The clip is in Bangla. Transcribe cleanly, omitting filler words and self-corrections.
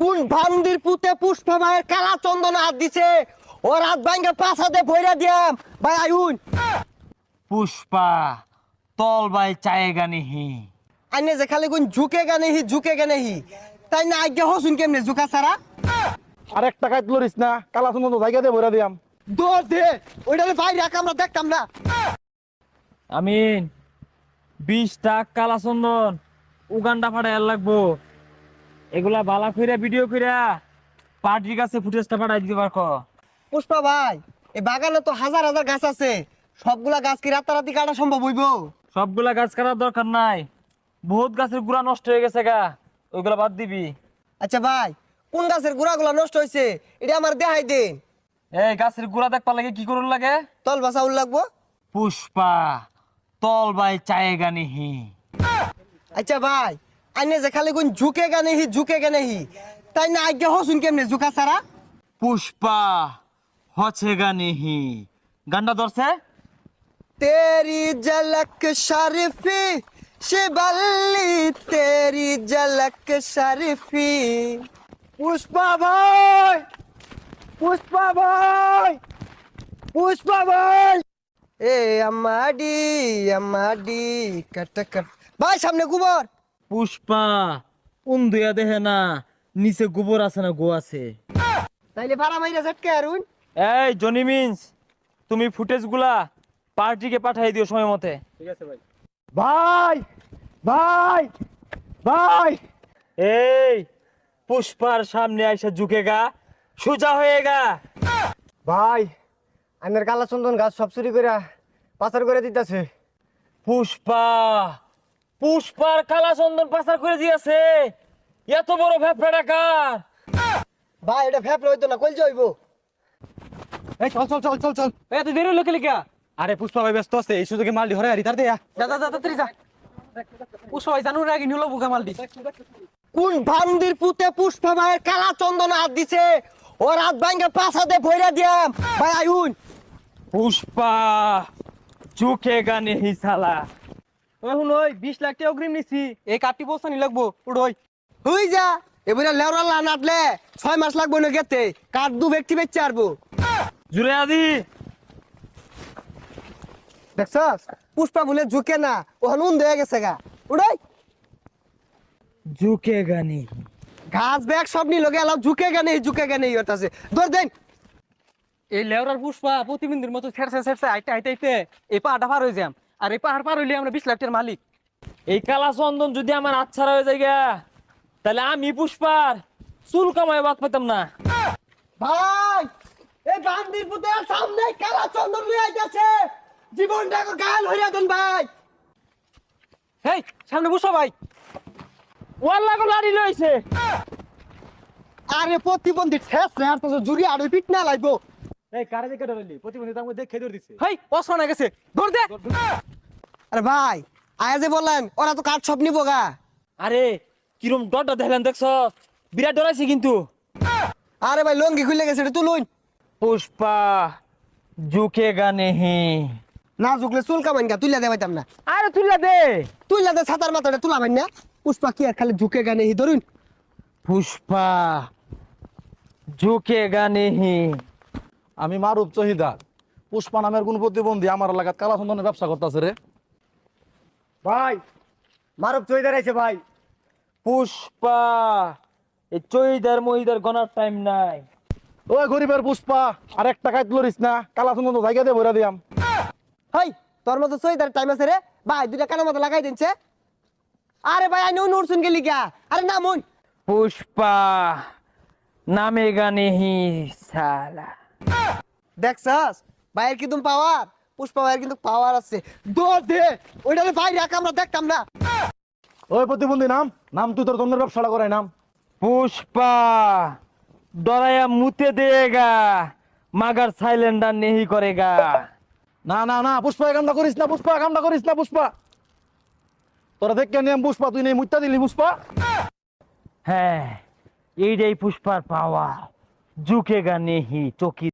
কোন ভান্দির পুতে পুষ্পা ভাইয়ের কালা চন্দন হাত দিছে ও রাত ভাঙ্গে পাছাতে ভইরা দিয়াম ভাই আইউন পুষ্পা তল বাই চায়েগা নিহি আইনে যে খালি কোন ঝুঁকে গানে হি তাই না আজ্ঞা হসুন কেমনে ঝুকা সারা আরেক টাকায় তুলিস না কালা সুন্দর জায়গা দিয়ে ভরে দিয়াম দৌড় দে ওইটারে বাইরে রাখ আমরা দেখতাম না আমিন 20টা কালা চন্দন উগান্ডা ফাটাই লাগবো এগুলা বালা কইরা ভিডিও কইরা পার্টির কাছে ফুটেজটা পাঠাই দিতে পারকো পুষ্পা ভাই এই বাগানে তো হাজার হাজার গাছ আছে সবগুলা গাছ কি রাতারাতি কাটা সম্ভব হইব সবগুলা গাছ কাটার দরকার নাই বহুত গাছের গুড়া নষ্ট হয়ে গেছে গা ওইগুলা বাদ দিবি আচ্ছা ভাই কোন গাছের গোড়াগুলা নষ্ট হয়েছে এটা আমার দেখাই দিন এই গাছের গুড়া দেখবার লাগে কি করুন লাগে তল বাসা উল লাগবো পুষ্পা তল বাই চায়েগা নিহি আচ্ছা ভাই আইনে যে খালি কোন ঝুঁকে গানে হি তাই না আজ্ঞা হসুন কেমনে ঝুকা সারা পুষ্পা হছেগা নিহি গান্ডা ধরছে तेरी झलक शरीफी शिबल्ली तेरी झलक शरीफी पुष्पा भाई पुष्पा भाई पुष्पा भाई ए अम्माडी कट कट भाई सामने गोबर পুষ্পা উন্দুয়া দেহে না নিচে গোবর আছে না গো আছে তাইলে ভাড়া মাইরা ঝটকে আরুন এই জনি মিন্স তুমি ফুটেজ গুলা পার্টিকে পাঠাই দিও সময় মতে ভাই ভাই ভাই এই পুষ্পার সামনে আইসা ঝুঁকেগা সোজা হয়েগা ভাই আইনের কালা চন্দন গাছ সব চুরি করে পাচার করে দিতেছে পুষ্পা পুষ্পার কালা চন্দন পাচার করে দিয়েছে এত বড় ভ্যাপড়া ডাকার ভাই এটা ফেপ হইতো না কইল যাইবো এই চল চল চল চল চল এত দেরি হলো লিখা আরে পুষ্পা ভাই ব্যস্ত আছে এই সুযোগে মাল দি হরে আরি তার দেয়া যা যা যা তাড়াতাড়ি যা পুষ্পা ভাই জানুর আগে নিলো বুকা মাল দি কোন ভান্দির পুতে পুষ্পা ভাইয়ের কালা চন্দন হাত দিছে ও রাত ভাঙ্গে পাছাতে ভইরা দিয়াম ভাই আইউন পুষ্পা ঝুঁকেগা নেহি সালা এখন ওই 20 লাখ টাকা অগ্রিম নিছি এই কাটি বস্তা নি লাগবো উড়ই হই যা এবারে লেওরা লা নাটলে 6 মাস লাগবে না গেতে কাট দু ব্যক্তি বেচে আরবো জুড়ে আদি দেখছস পুষ্পা বলে ঝুঁকে না ওখান উন হয়ে গেছে গা উড়াই ঝুঁকেগা নেহি ঘাস ব্যাগ সব নিয়ে লগে এলাও ঝুঁকে গানে হতাছে ধর দেন এই লেওরার পুষ্পা প্রতিবিন্দুর মতো ছেড়ছে ছেড়ছে আইতে আইতে এই পাহাড়টা পার হয়ে যাম আর এই পাহাড় পার হইলে আমরা 20 লাখ টাকার মালিক এই কালা চন্দন যদি আমার আচ্ছা হয়ে যায় গা, তাহলে আমি পুষ্পার চুল কামাই বাদ পেতাম না ভাই এই বান্দির পুতে সামনে কালা চন্দন লই আইতাছে জীবনটা গাল হইরা দেন ভাই হেই সামনে পুষ্পা ভাই ওয়াল্লা গো লাড়ি লইছে আরে প্রতিবন্ধী ঠেস রে আর তো জুরি আর পিট না লাগবো এই কারে দেখে ধরলি প্রতিবন্ধী তার মধ্যে খেয়ে দিছে হেই অসনা গেছে ধর দে আরে ভাই আয়া যে বললেন ওরা তো কাঠ সব নিবো গা আরে কিরম ডরটা দেখলেন দেখছ বিরাট ডরাইছি কিন্তু আরে ভাই লঙ্গি খুলে গেছে এটা তুলুন পুষ্পা ঝুঁকেগা নেহি না ঝুকলে চুল কামাইন গা তুইলা দেবাইতাম না আরে তুইলা দে তুইলা দে ছাতার মাথাটা তুলাবেন না পুষ্পা কি আর খালি ঝুঁকে গানে হি ধরুন পুষ্পা ঝুঁকেগা নেহি আমি মারুপ চহিদার পুষ্পা নামের কোন প্রতিবন্ধী আমার এলাকাত কালা চন্দনের ব্যবসা করতেছে রে ভাই মারব চইদার আইছে ভাই পুষ্পা এই চৈদার মহিদার গনার টাইম নাই ওই গরিবের পুষ্পা আরেক টাকায় তুলিস না কালা চন্দন জায়গা দিয়ে ভরে দিয়াম হাই তোর মতো চইদার টাইম আছে রে ভাই দুইটা কানের মতো লাগাই দিনছে আরে ভাই আই নুন উড়ছুন গেলি গা আরে না মন পুষ্পা নামেগা নেহি সালা দেখছস ভাইয়ের কিন্তু পাওয়ার পুষ্পা ভাইয়ের কিন্তু পাওয়ার আছে দৌড় দে ওইটারে ভাই রাখ আমরা দেখতাম না ওই প্রতিবন্ধী নাম নাম তুই তোর চন্দ্রের ব্যবসাটা করাই নাম পুষ্পা ডরায়া মুতে দেগা মাগার সাইলেন্ডার নেহি করেগা না না না পুষ্পা এই কামটা করিস না পুষ্পা কামটা করিস না পুষ্পা তোরা দেখ কেন পুষ্পা তুই নেই মুত্তা দিলি পুষ্পা হ্যাঁ এইটাই পুষ্পার পাওয়া ঝুঁকেগা নেহি চকি